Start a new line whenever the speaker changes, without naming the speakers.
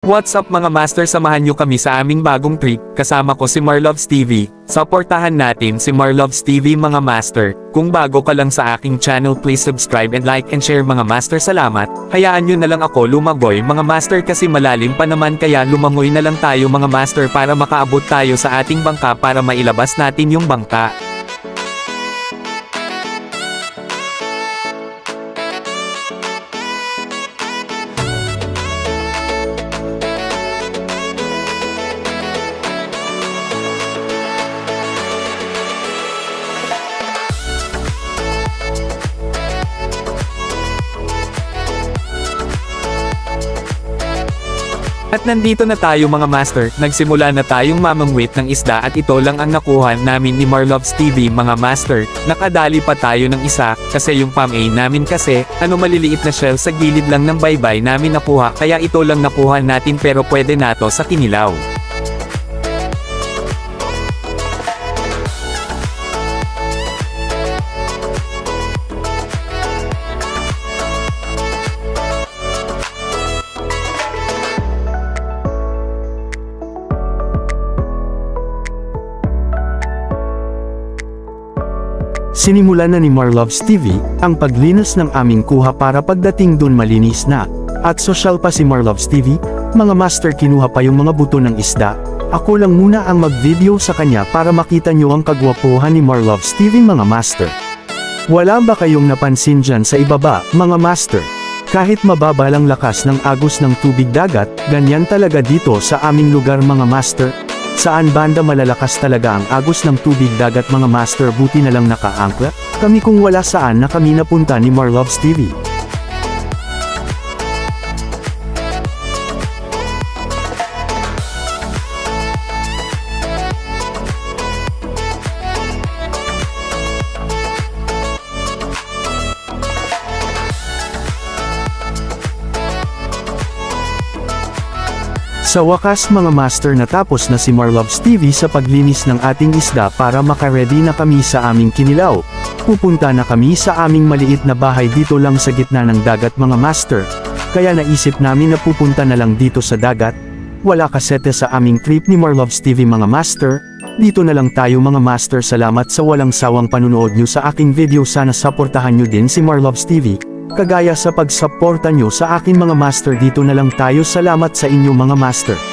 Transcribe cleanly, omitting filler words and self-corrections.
What's up mga master, samahan nyo kami sa aming bagong trip, kasama ko si Marloves TV. Supportahan natin si Marloves TV mga master. Kung bago ka lang sa aking channel, please subscribe and like and share mga master, salamat. Hayaan nyo na lang ako lumagoy mga master kasi malalim pa naman, kaya lumangoy na lang tayo mga master para makaabot tayo sa ating bangka para mailabas natin yung bangka. At nandito na tayo mga master, nagsimula na tayong mamangwit ng isda at ito lang ang nakuha namin ni Marloves TV mga master. Nakadali pa tayo ng isa, kasi yung pam-A namin kasi, maliliit na shell sa gilid lang ng baybay namin nakuha, kaya ito lang nakuha natin, pero pwede na to sa kinilaw.
Sinimulan na ni Marloves TV ang paglinis ng aming kuha para pagdating dun malinis na. At sosyal pa si Marloves TV, mga master, kinuha pa yung mga buto ng isda. Ako lang muna ang mag-video sa kanya para makita nyo ang kagwapuhan ni Marloves TV mga master. Wala ba kayong napansin dyan sa ibaba, mga master? Kahit mababa lang lakas ng agos ng tubig dagat, ganyan talaga dito sa aming lugar mga master. Saan banda malalakas talaga ang agos ng tubig dagat mga master, buti na lang nakaangkla kami, kung wala saan na kami napunta ni Marloves TV. Sa wakas mga master, natapos na si Marloves TV sa paglinis ng ating isda para makaredy na kami sa aming kinilaw. Pupunta na kami sa aming maliit na bahay dito lang sa gitna ng dagat mga master. Kaya naisip namin na pupunta na lang dito sa dagat. Wala kasete sa aming trip ni Marloves TV mga master. Dito na lang tayo mga master. Salamat sa walang sawang panunood nyo sa aking video. Sana suportahan nyo din si Marloves TV. Kagaya sa pagsuporta nyo sa akin mga master. Dito na lang tayo. Salamat sa inyo mga master.